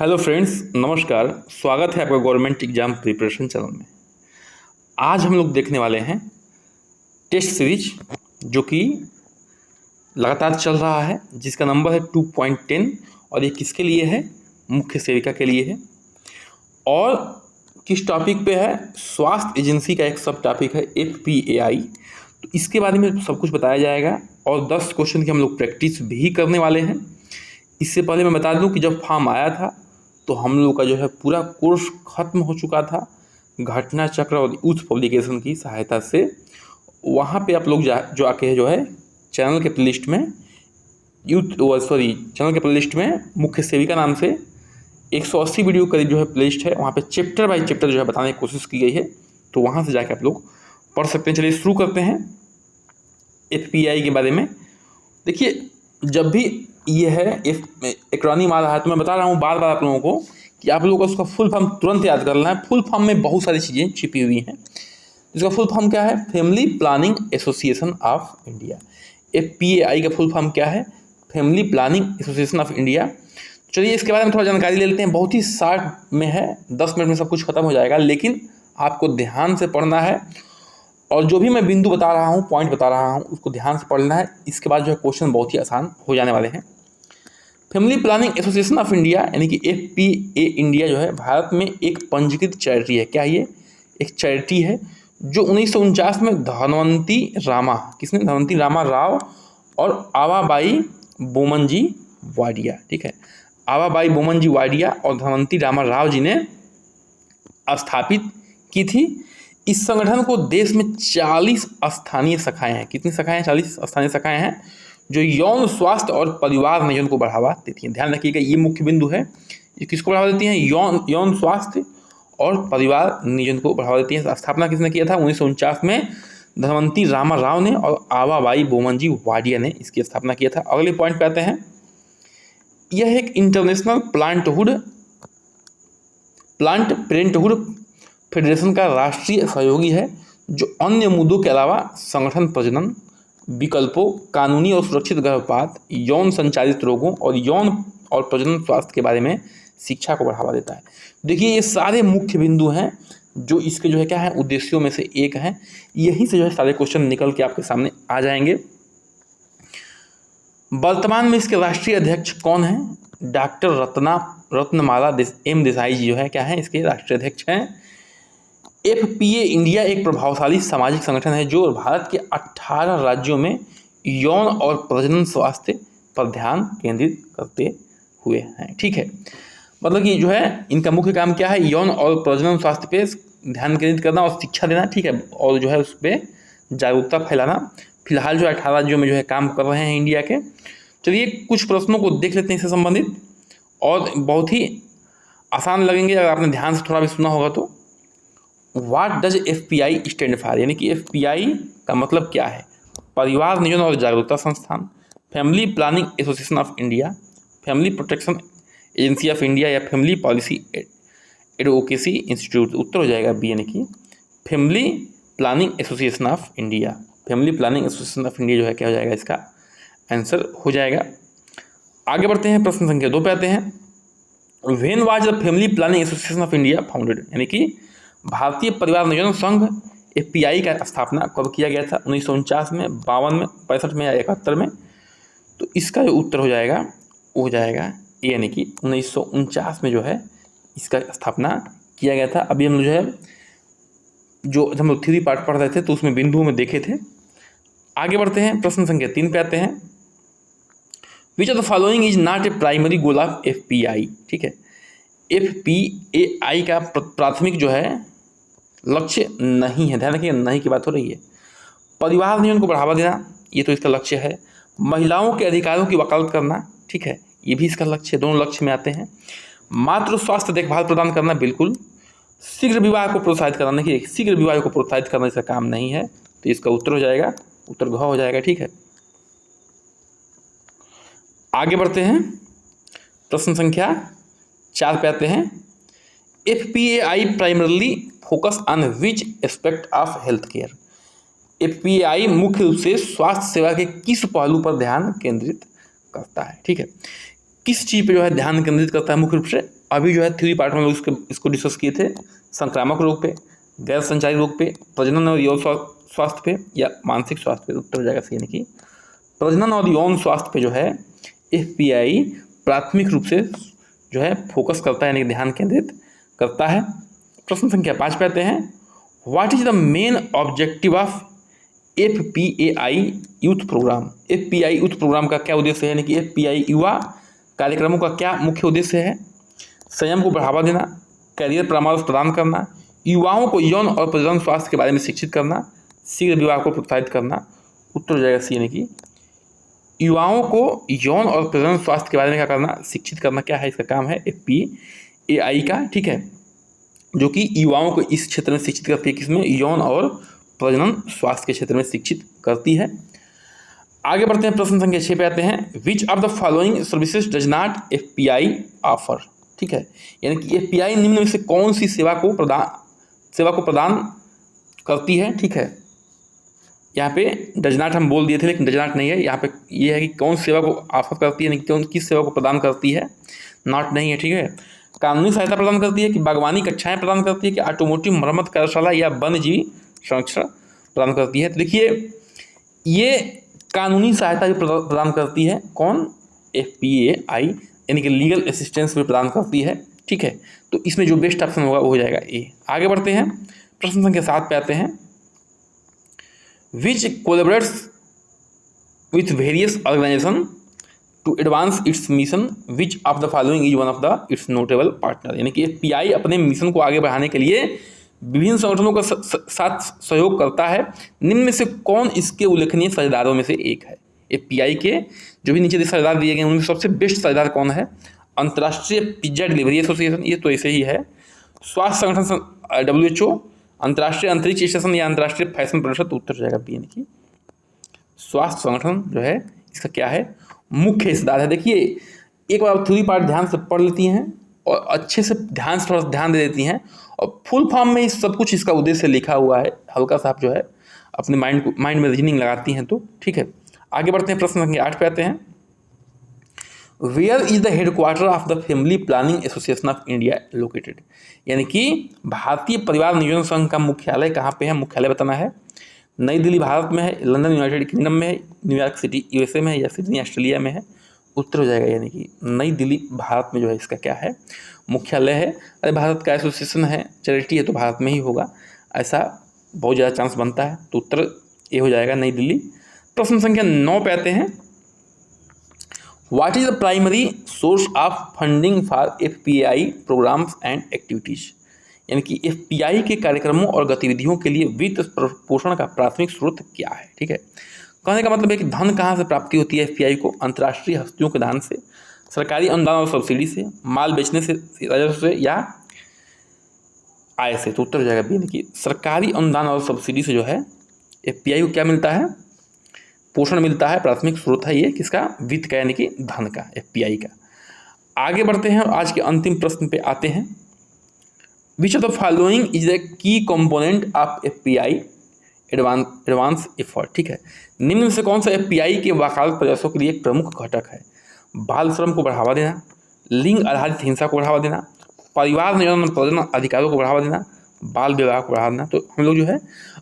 Hello friends, नमस्कार। स्वागत है आपका गवर्नमेंट एग्जाम प्रिपरेशन चैनल में। आज हम लोग देखने वाले हैं टेस्ट सीरीज जो कि लगातार चल रहा है, जिसका नंबर है 2.10 और ये किसके लिए है? मुख्य सेविका के लिए है। और किस टॉपिक पे है? स्वास्थ्य एजेंसी का एक सब टॉपिक है FPAI। तो इसके बारे में सब कुछ बताया जाएगा और 10 क्वेश्चन की हम लोग प्रैक्टिस भी करने वाले हैं। इससे पहले मैं बता दूं कि जब फॉर्म आया था तो हम लोग का जो है पूरा कोर्स खत्म हो चुका था घटना चक्र और यूथ पब्लिकेशन की सहायता से। वहाँ पे आप लोग जो आके जो है चैनल के प्लेलिस्ट में चैनल के प्लेलिस्ट में मुख्य सेविका नाम से 180 वीडियो करीब जो है प्लेलिस्ट है। वहाँ पे चैप्टर बाय चैप्टर जो है बताने की कोशिश की गई है, तो वहाँ से जाके आप लोग पढ़ सकते हैं। चलिए शुरू करते हैं FPAI के बारे में। देखिए, जब भी ये है एक्रोनिम आ रहा है तो मैं बता रहा हूँ बार बार आप लोगों को कि आप लोगों को उसका फुल फॉर्म तुरंत याद करना है। फुल फॉर्म में बहुत सारी चीज़ें छिपी हुई हैं। इसका फुल फॉर्म क्या है? Family planning association of India. FPAI का फुल फॉर्म क्या है? Family planning association of India. चलिए इसके बारे में थोड़ा जानकारी ले लेते हैं। बहुत ही शॉर्ट में है, 10 मिनट में सब कुछ खत्म हो जाएगा, लेकिन आपको ध्यान से पढ़ना है और जो भी मैं बिंदु बता रहा हूँ, पॉइंट बता रहा हूँ, उसको ध्यान से पढ़ना है। इसके बाद जो है क्वेश्चन बहुत ही आसान हो जाने वाले हैं। Family planning association of India यानी कि FPA इंडिया जो है भारत में एक पंजीकृत चैरिटी है। क्या ये? एक चैरिटी है जो 1949 में धनवंती रामा राव और आवाबाई बोमनजी वाडिया, ठीक है, आवाबाई बोमनजी वाडिया और धनवंती रामा राव जी ने स्थापित की थी। इस संगठन को देश में 40 स्थानीय शाखाएं हैं। कितनी शाखाएं हैं? 40 स्थानीय शाखाएं हैं जो यौन स्वास्थ्य और परिवार नियोजन को बढ़ावा देती हैं। ध्यान रखिएगा, ये मुख्य बिंदु है। ये किसको बढ़ावा देती हैं? यौन स्वास्थ्य और परिवार नियोजन को बढ़ावा देती हैं। स्थापना किसने किया था? 1949 में धनवंती रामा राव ने और आवाबाई बोमनजी वाडिया ने इसकी स्थापना किया था। अगले पॉइंट पे आते हैं। यह एक इंटरनेशनल प्लांट पेरेंटहुड फेडरेशन का राष्ट्रीय सहयोगी है जो अन्य मुद्दों के अलावा संगठन प्रजनन विकल्पों, कानूनी और सुरक्षित गर्भपात, यौन संचालित रोगों और यौन और प्रजनन स्वास्थ्य के बारे में शिक्षा को बढ़ावा देता है। देखिए, ये सारे मुख्य बिंदु हैं जो इसके जो है क्या है, उद्देश्यों में से एक है। यहीं से जो है सारे क्वेश्चन निकल के आपके सामने आ जाएंगे। वर्तमान में इसके राष्ट्रीय अध्यक्ष कौन है? डॉक्टर रत्नमाला देसाई जी जो है क्या है, इसके राष्ट्रीय अध्यक्ष हैं। FPA इंडिया एक प्रभावशाली सामाजिक संगठन है जो भारत के 18 राज्यों में यौन और प्रजनन स्वास्थ्य पर ध्यान केंद्रित करते हुए हैं। ठीक है, मतलब कि जो है इनका मुख्य काम क्या है? यौन और प्रजनन स्वास्थ्य पे ध्यान केंद्रित करना और शिक्षा देना, ठीक है, और जो है उस पर जागरूकता फैलाना। फिलहाल जो 18 राज्यों में जो है काम कर रहे हैं इंडिया के। चलिए कुछ प्रश्नों को देख लेते हैं इससे संबंधित, और बहुत ही आसान लगेंगे अगर आपने ध्यान से थोड़ा भी सुना होगा तो। What does FPI stand for, यानी कि FPI का मतलब क्या है? परिवार नियोजन और जागरूकता संस्थान, family planning association of India, family protection agency of India या फैमिली पॉलिसी एडवोकेसी इंस्टीट्यूट। उत्तर हो जाएगा B, यानी कि family planning association of India. Family planning association of India जो है क्या हो जाएगा, इसका आंसर हो जाएगा। आगे बढ़ते हैं, प्रश्न संख्या 2 पे आते हैं। When was the family planning association of India founded, यानी कि भारतीय परिवार नियोजन संघ FPI का स्थापना कब किया गया था? 1949 में, 52 में, 65 में या 71 में? तो इसका जो उत्तर हो जाएगा वो हो जाएगा A, यानी कि 1949 में जो है इसका स्थापना किया गया था। अभी हम लोग जो है जो हम लोग 3 पार्ट पढ़ रहे थे तो उसमें बिंदुओं में देखे थे। आगे बढ़ते हैं, प्रश्न संख्या 3 पे आते हैं। विच of the following is not a primary goal of FPI, ठीक है। FPAI का प्राथमिक जो है लक्ष्य नहीं है। ध्यान रखिए, नहीं की बात हो रही है। परिवार नियोजन को बढ़ावा देना, ये तो इसका लक्ष्य है। महिलाओं के अधिकारों की वकालत करना, ठीक है, ये भी इसका लक्ष्य है। दोनों लक्ष्य में आते हैं। मातृ स्वास्थ्य देखभाल प्रदान करना, बिल्कुल। शीघ्र विवाह को प्रोत्साहित करना, नहीं, शीघ्र विवाह को प्रोत्साहित करना इसका काम नहीं है, तो इसका उत्तर हो जाएगा, उत्तर घ हो जाएगा। ठीक है, आगे बढ़ते हैं, प्रश्न संख्या 4 पे आते हैं। FPAI primarily focus on which aspect of health care. FPAI मुख्य रूप से स्वास्थ्य सेवा के किस पहलू पर ध्यान केंद्रित करता है? ठीक है, किस चीज़ पे जो है ध्यान केंद्रित करता है मुख्य रूप से? अभी जो है थ्योरी पार्ट में लोग इसको डिस्कस किए थे, संक्रामक रोग पे, गैर संचारी रोग पे, प्रजनन और यौन स्वास्थ्य पे या मानसिक स्वास्थ्य पे। उत्तर हो जाएगा सी, यानी कि प्रजनन और यौन स्वास्थ्य पे जो है एफपीआई प्राथमिक रूप से जो है फोकस करता है, यानी ध्यान केंद्रित करता है। प्रश्न संख्या 5 पे आते हैं। What is the main objective of FPAI youth programme. FPI youth programme का क्या उद्देश्य है, यानी कि एफपीआई युवा कार्यक्रमों का क्या मुख्य उद्देश्य है। संयम को बढ़ावा देना, करियर परामर्श प्रदान करना, युवाओं को यौन और प्रजनन स्वास्थ्य के बारे में शिक्षित करना, शीघ्र विवाह को प्रोत्साहित करना। उत्तर हो जाएगा सी, यानी कि युवाओं को यौन और प्रजनन स्वास्थ्य के बारे में क्या करना, शिक्षित करना। क्या है इसका काम है एफपीएआई का, ठीक है, जो कि युवाओं को इस क्षेत्र में शिक्षित करती है, किसमें, यौन और प्रजनन स्वास्थ्य के क्षेत्र में शिक्षित करती है। आगे बढ़ते हैं, प्रश्न संख्या 6 पे आते हैं। विच of the following services does not FPI offer. ठीक है, यानी कि एफपीआई निम्न में से कौन सी सेवा को प्रदान करती है। ठीक है, यहाँ पे डज नॉट हम बोल दिए थे, लेकिन डज नॉट नहीं है, यहाँ पे ये है कि कौन सेवा को ऑफर करती है, यानी कौन किस सेवा को प्रदान करती है, नॉट नहीं है। ठीक है, कानूनी सहायता प्रदान करती है कि बागवानी कक्षाएं प्रदान करती है कि ऑटोमोटिव मरम्मत कार्यशाला या वन्यजीवी संरक्षण प्रदान करती है। तो देखिए, ये कानूनी सहायता जो प्रदान करती है कौन, एफपीएआई, यानी कि लीगल असिस्टेंस भी प्रदान करती है। ठीक है, तो इसमें जो बेस्ट ऑप्शन होगा वो हो जाएगा ए। आगे बढ़ते हैं, प्रश्न संख्या 7 पे आते हैं। Which collaborates with various organisation to advance its mission, which of the following is one of the its notable partner. यानी कि एफपीआई अपने मिशन को आगे बढ़ाने के लिए विभिन्न संगठनों के साथ सहयोग करता है। निम्न में से कौन इसके उल्लेखनीय साझेदारों में से एक है। एफपीआई के जो भी नीचे साझेदार दिए गए उनमें सबसे बेस्ट साझेदार कौन है। अंतर्राष्ट्रीय पिज्जा डिलीवरी एसोसिएशन, ये तो ऐसे ही है। स्वास्थ्य संगठन WHO, अंतर्राष्ट्रीय अंतरिक्ष स्टेशन या अंतर्राष्ट्रीय फैशन परिषद। उत्तर हो जाएगा बी, यानी कि स्वास्थ्य संगठन जो है इसका क्या है, मुख्य हिस्सेदार है। देखिए, एक बार थ्योरी पार्ट ध्यान से पढ़ लेती हैं और अच्छे से ध्यान से थोड़ा सा ध्यान दे देती हैं, और फुल फॉर्म में इस सब कुछ इसका उद्देश्य लिखा हुआ है, हल्का सा आप जो है अपने माइंड में रीजनिंग लगाती हैं तो ठीक है। आगे बढ़ते हैं, प्रश्न संख्या 8 पे आते हैं। Where is the headquarter of the family planning association of India located. यानी कि भारतीय परिवार नियोजन संघ का मुख्यालय कहाँ पे है, मुख्यालय बताना है। नई दिल्ली भारत में है, लंदन यूनाइटेड किंगडम में है, न्यूयॉर्क सिटी USA में है, या सिडनी ऑस्ट्रेलिया में है। उत्तर हो जाएगा, यानी कि नई दिल्ली भारत में जो है इसका क्या है, मुख्यालय है। अरे भारत का एसोसिएशन है, चैरिटी है, तो भारत में ही होगा, ऐसा बहुत ज़्यादा चांस बनता है। तो उत्तर ये हो जाएगा, नई दिल्ली। प्रश्न संख्या 9 पे आते हैं। What is the primary source of funding for FPI programs and activities. यानी कि एफपीआई के कार्यक्रमों और गतिविधियों के लिए वित्त पोषण का प्राथमिक स्रोत क्या है। ठीक है, कहने का मतलब है कि धन कहाँ से प्राप्ति होती है एफपीआई को, अंतर्राष्ट्रीय हस्तियों के दान से, सरकारी अनुदान और सब्सिडी से, माल बेचने से, राजस्व से, या आय से। तो उत्तर हो जाएगा बी, यानी कि सरकारी अनुदान और सब्सिडी से जो है एफपीआई को क्या मिलता है, पोषण मिलता है। प्राथमिक स्रोत है ये किसका, वित्त का, यानी कि धन का, एफपीआई का। आगे बढ़ते हैं और आज के अंतिम प्रश्न पे आते हैं। विच of the following is the key component of FPI advance effort. ठीक है, निम्न में से कौन सा एफपीआई के वकालत प्रयासों के लिए एक प्रमुख घटक है। बाल श्रम को बढ़ावा देना, लिंग आधारित हिंसा को बढ़ावा देना, परिवार नियोजन प्रजनन अधिकारों को बढ़ावा देना, बाल विवाह को बढ़ावा देना। तो हम लोग जो है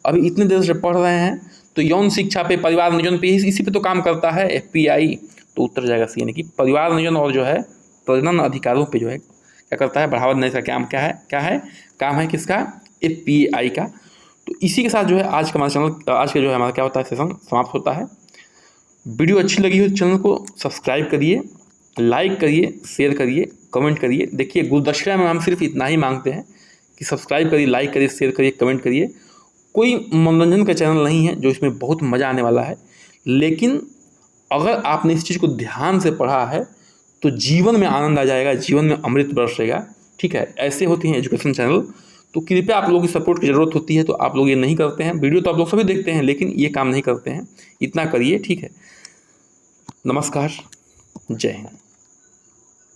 अभी इतने देर से पढ़ रहे हैं, तो यौन शिक्षा पे, परिवार नियोजन पे, इसी पे तो काम करता है एफपीआई। तो उत्तर जाएगा सी, यानी कि परिवार नियोजन और जो है प्रजनन अधिकारों पे जो है क्या करता है, बढ़ावा देने का काम क्या है, काम है किसका, एफपीआई का। तो इसी के साथ जो है आज का हमारा चैनल, आज का जो है हमारा क्या होता है, सेशन समाप्त होता है। वीडियो अच्छी लगी हो तो चैनल को सब्सक्राइब करिए, लाइक करिए, शेयर करिए, कमेंट करिए। देखिए, गुलदस्ता में हम सिर्फ इतना ही मांगते हैं कि सब्सक्राइब करिए, लाइक करिए, शेयर करिए, कमेंट करिए। कोई मनोरंजन का चैनल नहीं है जो इसमें बहुत मज़ा आने वाला है, लेकिन अगर आपने इस चीज़ को ध्यान से पढ़ा है तो जीवन में आनंद आ जाएगा, जीवन में अमृत बरसेगा। ठीक है, ऐसे होते हैं एजुकेशन चैनल। तो कृपया आप लोगों की सपोर्ट की ज़रूरत होती है, तो आप लोग ये नहीं करते हैं। वीडियो तो आप लोग सभी देखते हैं, लेकिन ये काम नहीं करते हैं, इतना करिए। ठीक है, नमस्कार, जय हिंद।